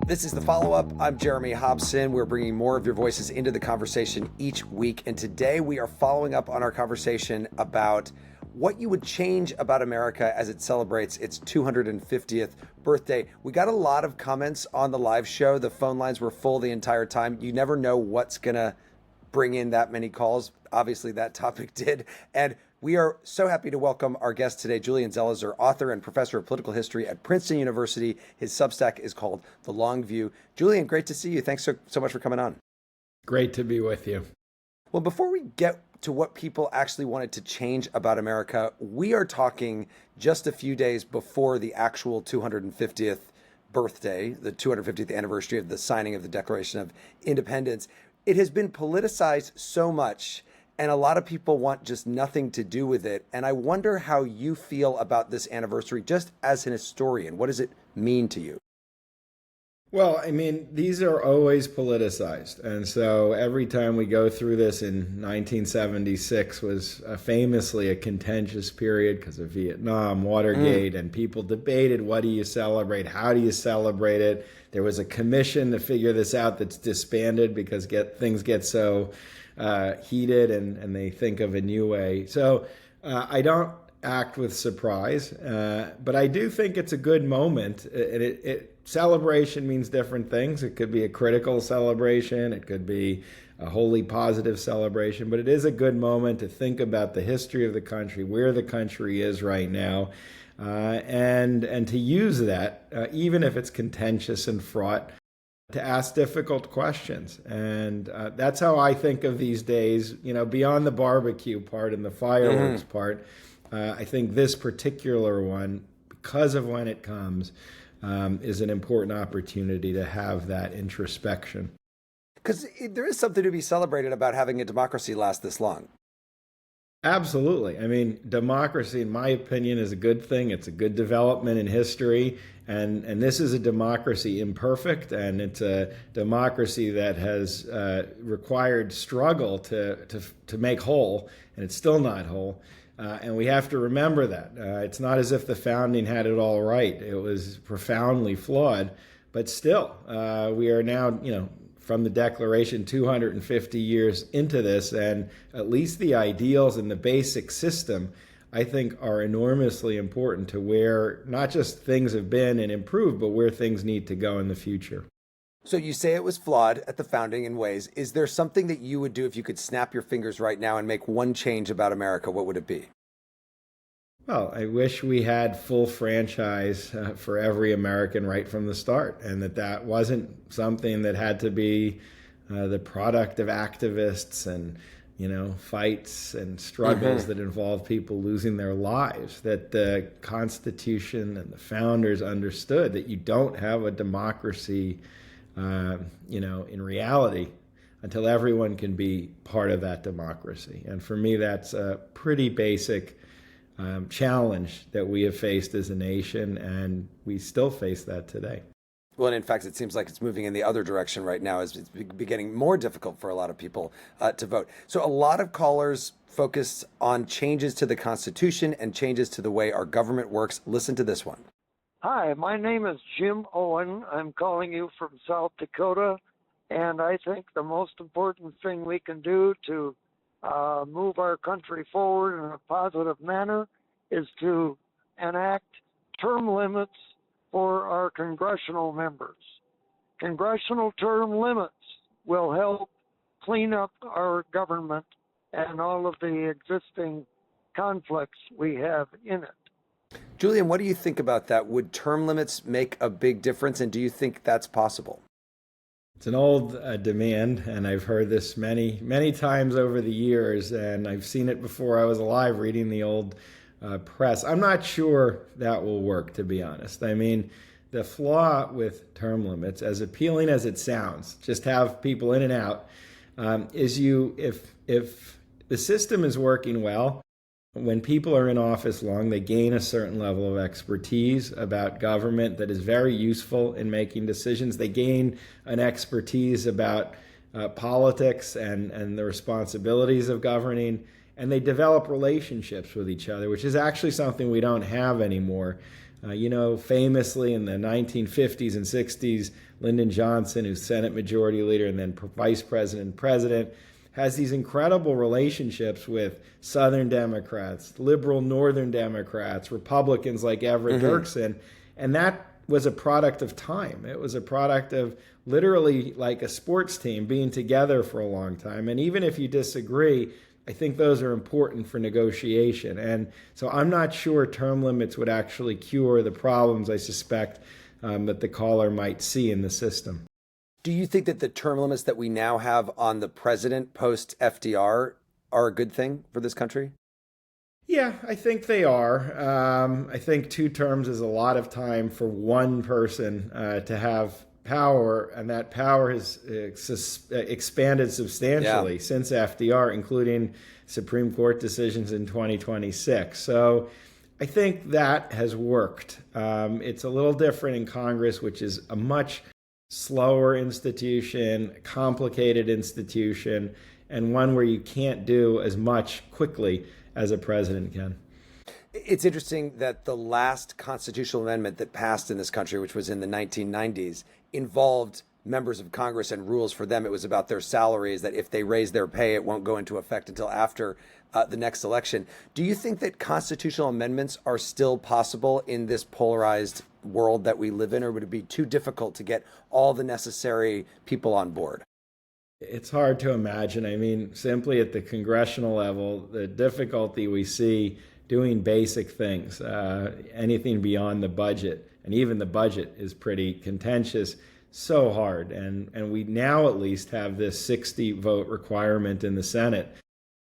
This is the follow-up. I'm Jeremy Hobson. We're bringing more of your voices into the conversation each week. And today we are following up on our conversation about what you would change about America as it celebrates its 250th birthday. We got a lot of comments on the live show. The phone lines were full the entire time. You never know what's going to bring in that many calls. Obviously, that topic did. And we are so happy to welcome our guest today, Julian Zelizer, author and professor of political history at Princeton University. His Substack is called The Long View. Julian, great to see you. Thanks so much for coming on. Great to be with you. Well, before we get to what people actually wanted to change about America, we are talking just a few days before the actual 250th birthday, the 250th anniversary of the signing of the Declaration of Independence. It has been politicized so much, and a lot of people want just nothing to do with it. And I wonder how you feel about this anniversary, just as an historian. What does it mean to you? Well, I mean, these are always politicized. And so every time we go through this, in 1976 was famously a contentious period because of Vietnam, Watergate, and people debated, what do you celebrate? How do you celebrate it? There was a commission to figure this out that's disbanded because things get so heated and they think of a new way. So I don't act with surprise, but I do think it's a good moment. Celebration means different things. It could be a critical celebration. It could be a wholly positive celebration, but it is a good moment to think about the history of the country, where the country is right now, and to use that, even if it's contentious and fraught, to ask difficult questions. And that's how I think of these days, beyond the barbecue part and the fireworks part. I think this particular one, because of when it comes, is an important opportunity to have that introspection. Because there is something to be celebrated about having a democracy last this long. Absolutely. I mean, democracy, in my opinion, is a good thing. It's a good development in history. And this is a democracy imperfect, and it's a democracy that has required struggle to make whole, and it's still not whole. And we have to remember that. It's not as if the founding had it all right. It was profoundly flawed, but still, we are now, from the Declaration 250 years into this, and at least the ideals and the basic system, I think, are enormously important to where not just things have been and improved, but where things need to go in the future. So you say it was flawed at the founding in ways. Is there something that you would do if you could snap your fingers right now and make one change about America? What would it be? Well, I wish we had full franchise for every American right from the start, and that wasn't something that had to be the product of activists and fights and struggles that involve people losing their lives. That the Constitution and the founders understood that you don't have a democracy, in reality, until everyone can be part of that democracy. And for me, that's a pretty basic challenge that we have faced as a nation, and we still face that today. Well, and in fact, it seems like it's moving in the other direction right now, as it's getting more difficult for a lot of people to vote. So a lot of callers focused on changes to the Constitution and changes to the way our government works. Listen to this one. Hi, my name is Jim Owen. I'm calling you from South Dakota, and I think the most important thing we can do to move our country forward in a positive manner is to enact term limits for our congressional members. Congressional term limits will help clean up our government and all of the existing conflicts we have in it. Julian, what do you think about that? Would term limits make a big difference, and do you think that's possible? It's an old demand, and I've heard this many, many times over the years, and I've seen it before I was alive reading the old press. I'm not sure that will work, to be honest. I mean, the flaw with term limits, as appealing as it sounds, just have people in and out, is if the system is working well, when people are in office long, they gain a certain level of expertise about government that is very useful in making decisions. They gain an expertise about politics and the responsibilities of governing, and they develop relationships with each other, which is actually something we don't have anymore. Famously in the 1950s and 60s, Lyndon Johnson, who's Senate Majority Leader and then Vice President and President, has these incredible relationships with Southern Democrats, liberal Northern Democrats, Republicans like Everett Dirksen. And that was a product of time. It was a product of literally like a sports team being together for a long time. And even if you disagree, I think those are important for negotiation. And so I'm not sure term limits would actually cure the problems I suspect that the caller might see in the system. Do you think that the term limits that we now have on the president post FDR are a good thing for this country? Yeah, I think they are. I think 2 terms is a lot of time for one person to have power, and that power has expanded substantially since FDR, including Supreme Court decisions in 2026. So I think that has worked. It's a little different in Congress, which is a much slower institution, complicated institution, and one where you can't do as much quickly as a president can. It's interesting that the last constitutional amendment that passed in this country, which was in the 1990s, involved members of Congress and rules for them. It was about their salaries, that if they raise their pay, it won't go into effect until after the next election. Do you think that constitutional amendments are still possible in this polarized world that we live in, or would it be too difficult to get all the necessary people on board? It's hard to imagine. I mean, simply at the congressional level, the difficulty we see doing basic things, anything beyond the budget, and even the budget is pretty contentious, so hard. And we now at least have this 60 vote requirement in the Senate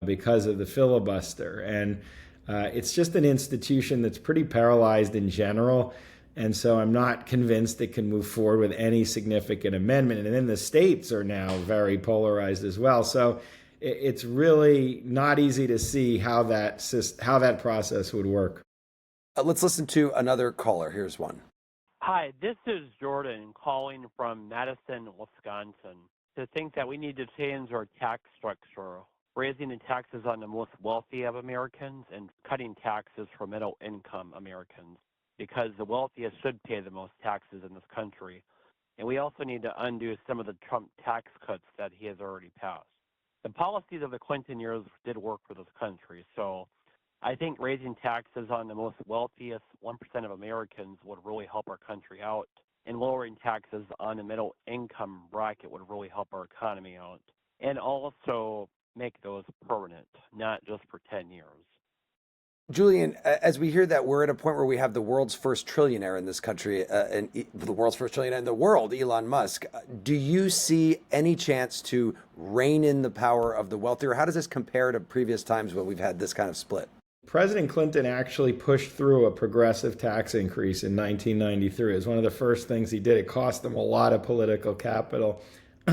because of the filibuster. And it's just an institution that's pretty paralyzed in general. And so I'm not convinced it can move forward with any significant amendment. And then the states are now very polarized as well. So it's really not easy to see how that process would work. Let's listen to another caller. Here's one. Hi, this is Jordan calling from Madison, Wisconsin. To think that we need to change our tax structure, raising the taxes on the most wealthy of Americans and cutting taxes for middle income Americans, because the wealthiest should pay the most taxes in this country. And we also need to undo some of the Trump tax cuts that he has already passed. The policies of the Clinton years did work for this country, so I think raising taxes on the most wealthiest 1% of Americans would really help our country out, and lowering taxes on the middle income bracket would really help our economy out, and also make those permanent, not just for 10 years. Julian, as we hear that, we're at a point where we have the world's first trillionaire in this country, and the world's first trillionaire in the world, Elon Musk. Do you see any chance to rein in the power of the wealthy, or how does this compare to previous times when we've had this kind of split? President Clinton actually pushed through a progressive tax increase in 1993. It was one of the first things he did. It cost him a lot of political capital.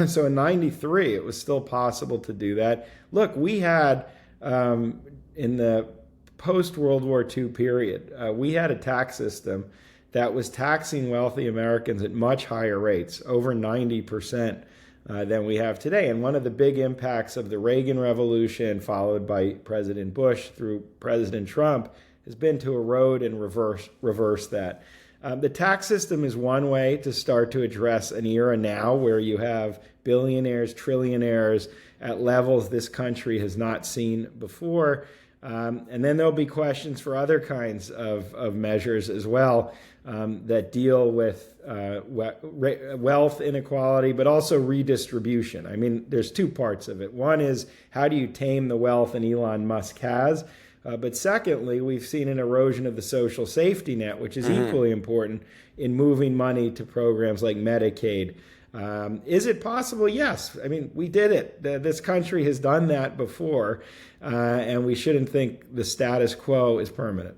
So in 93, it was still possible to do that. Look, we had, in the post-World War II period, we had a tax system that was taxing wealthy Americans at much higher rates, over 90% than we have today. And one of the big impacts of the Reagan Revolution, followed by President Bush through President Trump, has been to erode and reverse that. The tax system is one way to start to address an era now where you have billionaires, trillionaires at levels this country has not seen before. And then there'll be questions for other kinds of measures as well that deal with wealth inequality, but also redistribution. I mean, there's 2 parts of it. One is, how do you tame the wealth, and Elon Musk has? But secondly, we've seen an erosion of the social safety net, which is equally important in moving money to programs like Medicaid. Is it possible? Yes. I mean, we did it. This country has done that before, and we shouldn't think the status quo is permanent.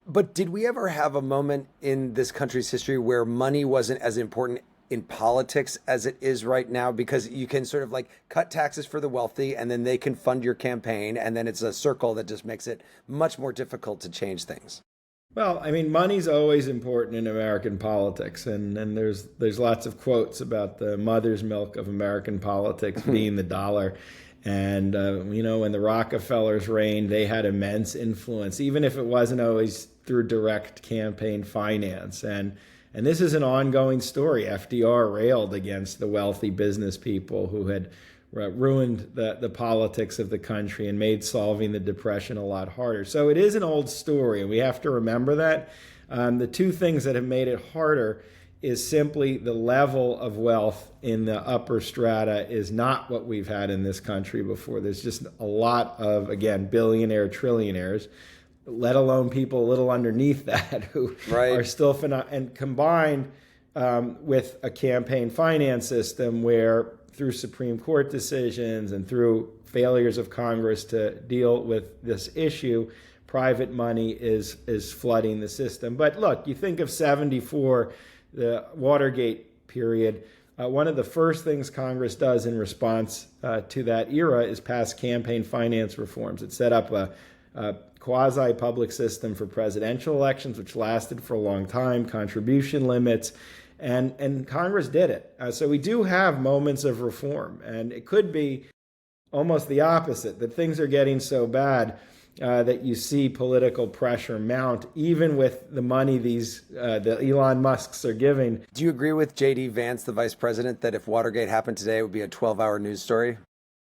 But did we ever have a moment in this country's history where money wasn't as important in politics as it is right now? Because you can sort of like cut taxes for the wealthy, and then they can fund your campaign, and then it's a circle that just makes it much more difficult to change things. Well, I mean, money's always important in American politics, and there's lots of quotes about the mother's milk of American politics being the dollar. And, when the Rockefellers reigned, they had immense influence, even if it wasn't always through direct campaign finance. And this is an ongoing story. FDR railed against the wealthy business people who had ruined the politics of the country and made solving the Depression a lot harder. So it is an old story, and we have to remember that. The two things that have made it harder is simply the level of wealth in the upper strata is not what we've had in this country before. There's just a lot of, again, billionaire trillionaires, let alone people a little underneath that who are still and combined with a campaign finance system where through Supreme Court decisions and through failures of Congress to deal with this issue, private money is flooding the system. But look, you think of 74, the Watergate period, one of the first things Congress does in response to that era is pass campaign finance reforms. It set up a quasi-public system for presidential elections, which lasted for a long time, contribution limits, and Congress did it. So we do have moments of reform, and it could be almost the opposite, that things are getting so bad that you see political pressure mount, even with the money the Elon Musks are giving. Do you agree with J.D. Vance, the vice president, that if Watergate happened today, it would be a 12-hour news story?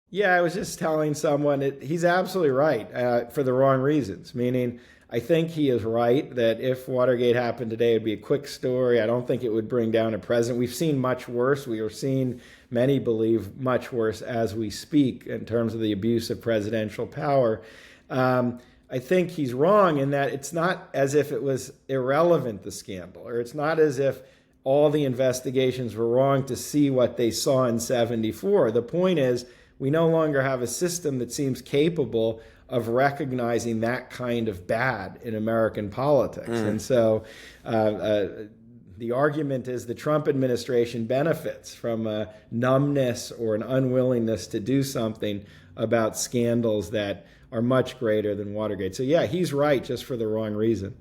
Yeah, I was just telling someone he's absolutely right for the wrong reasons, meaning I think he is right that if Watergate happened today, it would be a quick story. I don't think it would bring down a president. We've seen much worse. We are seeing, many believe, much worse as we speak in terms of the abuse of presidential power. I think he's wrong in that it's not as if it was irrelevant, the scandal, or it's not as if all the investigations were wrong to see what they saw in 74. The point is, we no longer have a system that seems capable of recognizing that kind of bad in American politics. And so the argument is the Trump administration benefits from a numbness or an unwillingness to do something about scandals that are much greater than Watergate. So yeah, he's right, just for the wrong reason.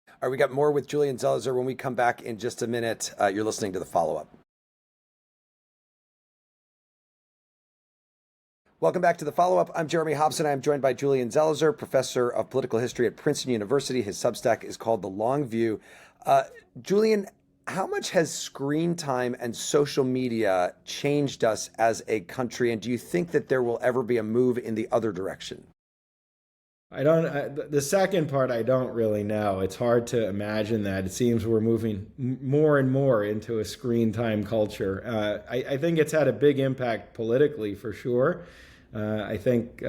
All right, we got more with Julian Zelizer when we come back in just a minute. You're listening to The Follow-Up. Welcome back to The Follow-Up. I'm Jeremy Hobson. I'm joined by Julian Zelizer, professor of political history at Princeton University. His Substack is called The Long View. Julian, how much has screen time and social media changed us as a country? And do you think that there will ever be a move in the other direction? The second part, I don't really know. It's hard to imagine that. It seems we're moving more and more into a screen time culture. I think it's had a big impact politically, for sure. I think,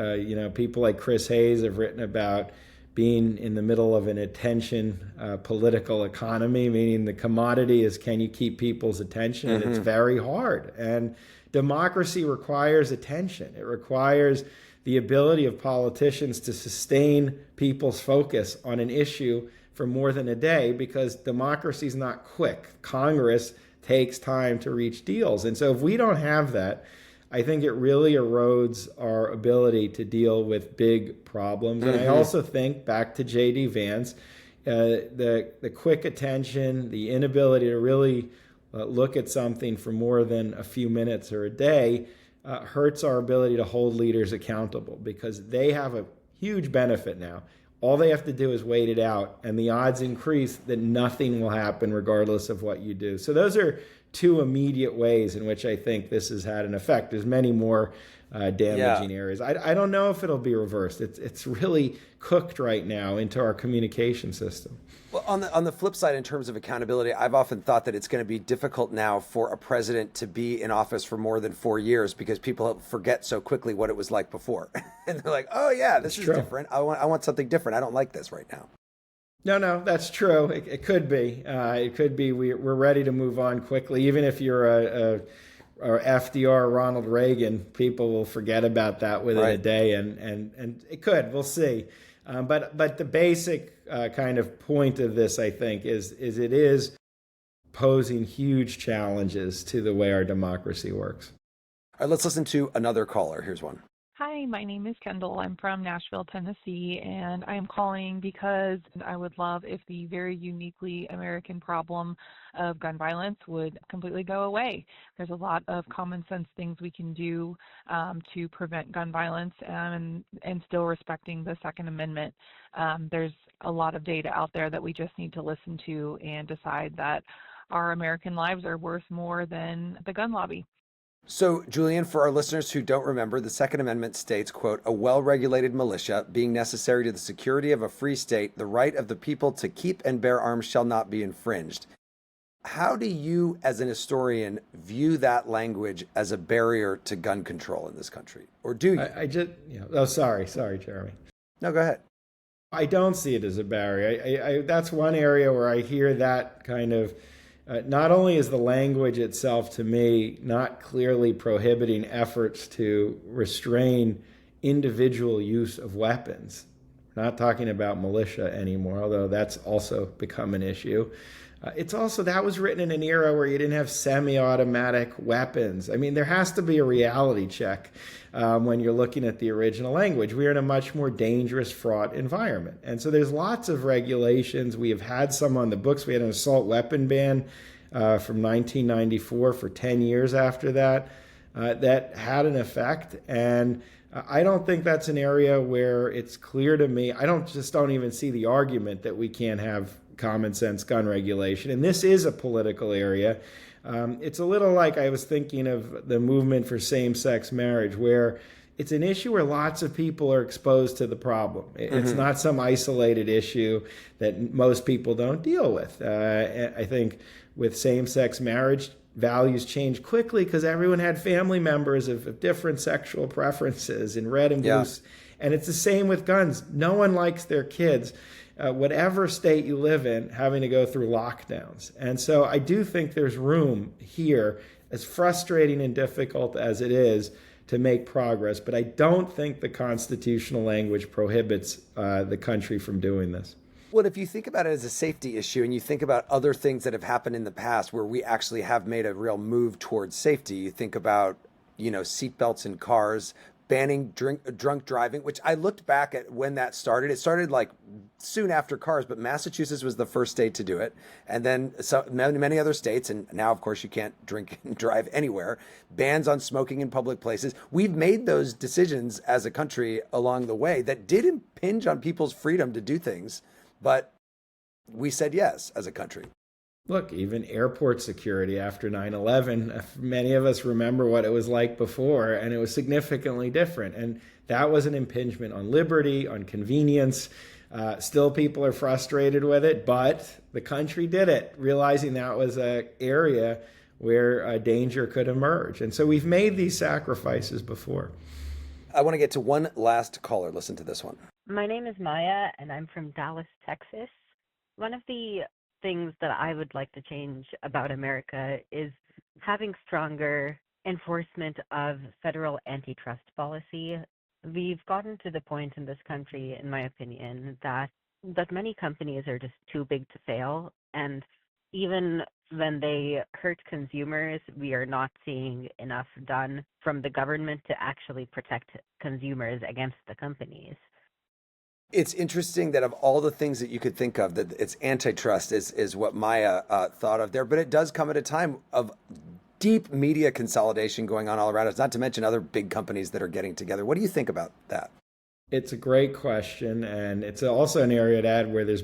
people like Chris Hayes have written about being in the middle of an attention political economy, meaning the commodity is, can you keep people's attention? And it's very hard. And democracy requires attention. It requires the ability of politicians to sustain people's focus on an issue for more than a day, because democracy is not quick. Congress takes time to reach deals. And so if we don't have that, I think it really erodes our ability to deal with big problems. And I also think, back to J.D. Vance, the quick attention, the inability to really look at something for more than a few minutes or a day hurts our ability to hold leaders accountable, because they have a huge benefit now. All they have to do is wait it out, and the odds increase that nothing will happen regardless of what you do. So those are two immediate ways in which I think this has had an effect. There's many more damaging areas. I don't know if it'll be reversed. It's really cooked right now into our communication system. Well, on the flip side, in terms of accountability, I've often thought that it's going to be difficult now for a president to be in office for more than 4 years, because people forget so quickly what it was like before. And they're like, oh yeah, this is different. I want something different. I don't like this right now. No, that's true. It could be. It could be we're ready to move on quickly. Even if you're a FDR, Ronald Reagan, people will forget about that within a day, and it could. We'll see. But the basic kind of point of this, I think, is it is posing huge challenges to the way our democracy works. All right, let's listen to another caller. Here's one. Hi, my name is Kendall. I'm from Nashville, Tennessee, and I am calling because I would love if the very uniquely American problem of gun violence would completely go away. There's a lot of common sense things we can do to prevent gun violence and still respecting the Second Amendment. There's a lot of data out there that we just need to listen to and decide that our American lives are worth more than the gun lobby. So, Julian, for our listeners who don't remember, the Second Amendment states, quote, a well-regulated militia being necessary to the security of a free state, the right of the people to keep and bear arms shall not be infringed. How do you, as an historian, view that language as a barrier to gun control in this country? Or do you? Sorry, Jeremy. No, go ahead. I don't see it as a barrier. That's one area where I hear that kind of, not only is the language itself to me not clearly prohibiting efforts to restrain individual use of weapons. We're not talking about militia anymore, although that's also become an issue. It's also, that was written in an era where you didn't have semi-automatic weapons. I mean, there has to be a reality check when you're looking at the original language. We are in a much more dangerous, fraught environment. And so there's lots of regulations. We have had some on the books. We had an assault weapon ban from 1994 for 10 years after that. That had an effect. And I don't think that's an area where it's clear to me. I don't even see the argument that we can't have common sense gun regulation. And this is a political area. It's a little like I was thinking of the movement for same-sex marriage, where it's an issue where lots of people are exposed to the problem. It's not some isolated issue that most people don't deal with. I think with same-sex marriage, values changed quickly because everyone had family members of different sexual preferences in red and blue. Yeah. And it's the same with guns. No one likes their kids, whatever state you live in, having to go through lockdowns. And so I do think there's room here, as frustrating and difficult as it is, to make progress. But I don't think the constitutional language prohibits the country from doing this. Well, if you think about it as a safety issue and you think about other things that have happened in the past where we actually have made a real move towards safety, you think about, seatbelts in cars, banning drunk driving, which I looked back at when that started. It started like soon after cars, but Massachusetts was the first state to do it. And then many other states, and now, of course, you can't drink and drive anywhere, bans on smoking in public places. We've made those decisions as a country along the way that did impinge on people's freedom to do things, but we said yes as a country. Look, even airport security after 9/11, many of us remember what it was like before, and it was significantly different. And that was an impingement on liberty, on convenience. Still, people are frustrated with it, but the country did it, realizing that was an area where danger could emerge. And so we've made these sacrifices before. I want to get to one last caller. Listen to this one. My name is Maya, and I'm from Dallas, Texas. One of the things that I would like to change about America is having stronger enforcement of federal antitrust policy. We've gotten to the point in this country, in my opinion, that many companies are just too big to fail. And even when they hurt consumers, we are not seeing enough done from the government to actually protect consumers against the companies. It's interesting that of all the things that you could think of, that it's antitrust is what Maya thought of there. But it does come at a time of deep media consolidation going on all around us, not to mention other big companies that are getting together. What do you think about that? It's a great question. And it's also an area to add where there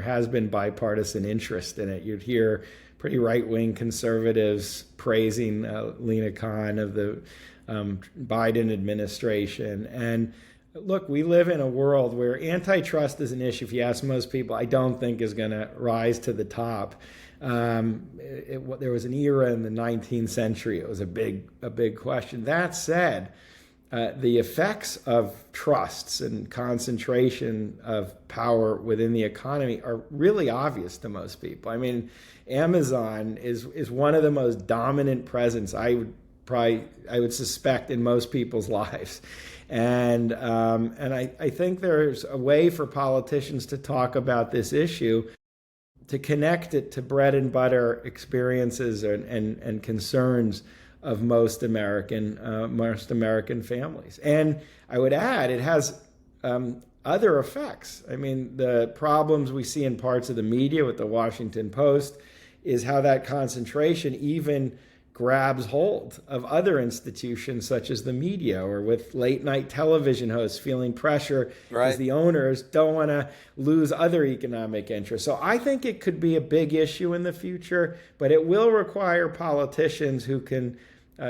has been bipartisan interest in it. You'd hear pretty right-wing conservatives praising Lena Khan of the Biden administration. And look, we live in a world where antitrust is an issue. If you ask most people, I don't think is going to rise to the top. There was an era in the 19th century. It was a big question. That said, the effects of trusts and concentration of power within the economy are really obvious to most people. I mean, Amazon is one of the most dominant presence I would suspect in most people's lives. And I think there's a way for politicians to talk about this issue, to connect it to bread and butter experiences and concerns of most American families. And I would add, it has other effects. I mean, the problems we see in parts of the media with the Washington Post is how that concentration even grabs hold of other institutions such as the media, or with late night television hosts feeling pressure because the owners don't want to lose other economic interests. So I think it could be a big issue in the future, but it will require politicians who can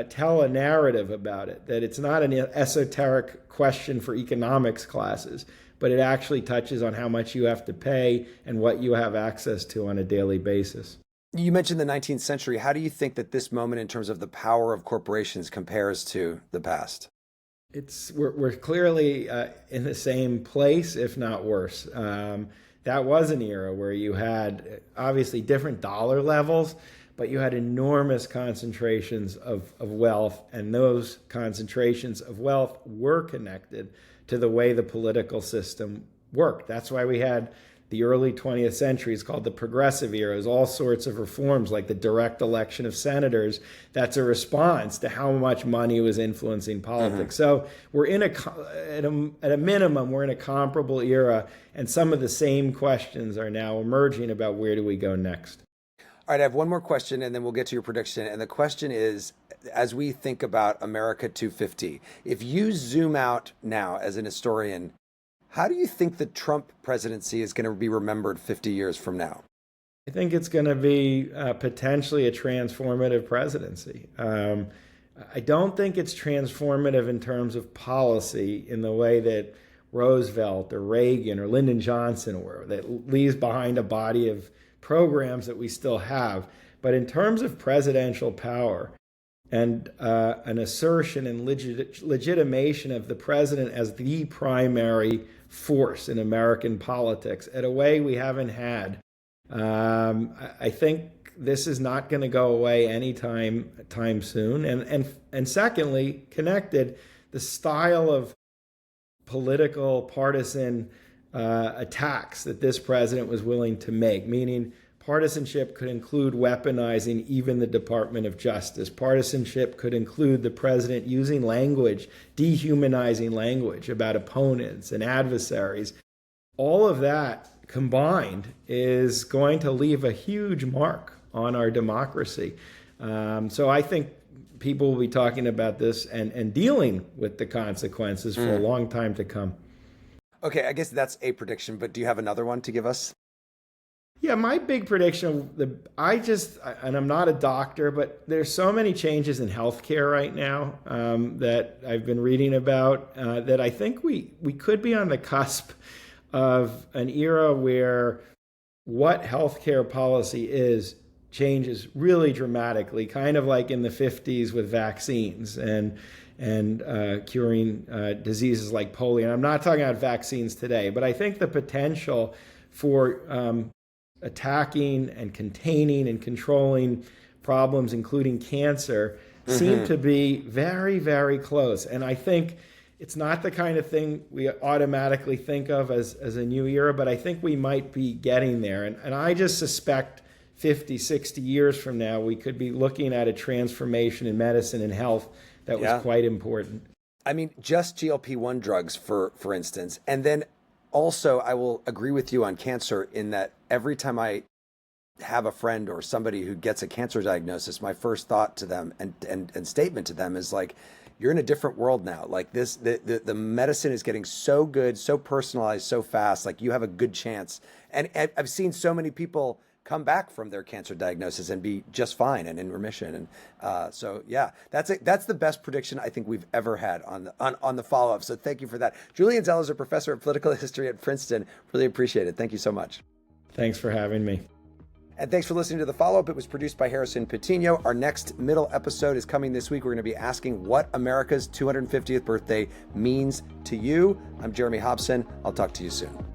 tell a narrative about it, that it's not an esoteric question for economics classes, but it actually touches on how much you have to pay and what you have access to on a daily basis. You mentioned the 19th century. How do you think that this moment in terms of the power of corporations compares to the past? We're clearly in the same place, if not worse. That was an era where you had obviously different dollar levels, but you had enormous concentrations of wealth, and those concentrations of wealth were connected to the way the political system worked. That's why we had the early 20th century is called the progressive era, all sorts of reforms like the direct election of senators. That's a response to how much money was influencing politics. So we're in at a minimum, we're in a comparable era, and some of the same questions are now emerging about where do we go next. All right, I have one more question, and then we'll get to your prediction. And the question is, as we think about America 250, if you zoom out now as an historian, how do you think the Trump presidency is going to be remembered 50 years from now? I think it's going to be potentially a transformative presidency. I don't think it's transformative in terms of policy in the way that Roosevelt or Reagan or Lyndon Johnson were, that leaves behind a body of programs that we still have. But in terms of presidential power and an assertion and legitimation of the president as the primary force in American politics in a way we haven't had, I think this is not going to go away anytime soon. And secondly, connected, the style of political partisan attacks that this president was willing to make, meaning partisanship could include weaponizing even the Department of Justice. Partisanship could include the president using language, dehumanizing language about opponents and adversaries. All of that combined is going to leave a huge mark on our democracy. So I think people will be talking about this and dealing with the consequences for a long time to come. Okay, I guess that's a prediction, but do you have another one to give us? Yeah, my big prediction, and I'm not a doctor, but there's so many changes in healthcare right now that I've been reading about that I think we could be on the cusp of an era where what healthcare policy is changes really dramatically, kind of like in the 50s with vaccines and curing diseases like polio. And I'm not talking about vaccines today, but I think the potential for attacking and containing and controlling problems, including cancer, seem to be very, very close. And I think it's not the kind of thing we automatically think of as a new era, but I think we might be getting there. And I just suspect 50, 60 years from now, we could be looking at a transformation in medicine and health that was quite important. I mean, just GLP-1 drugs, for instance. And then also, I will agree with you on cancer in that every time I have a friend or somebody who gets a cancer diagnosis, my first thought to them and statement to them is like, you're in a different world now. Like this, the medicine is getting so good, so personalized, so fast. Like you have a good chance. And I've seen so many people come back from their cancer diagnosis and be just fine and in remission. And so, yeah, that's the best prediction I think we've ever had on the follow-up. So thank you for that. Julian Zelizer, professor of political history at Princeton. Really appreciate it. Thank you so much. Thanks for having me. And thanks for listening to The Follow-Up. It was produced by Harrison Patino. Our next middle episode is coming this week. We're going to be asking what America's 250th birthday means to you. I'm Jeremy Hobson. I'll talk to you soon.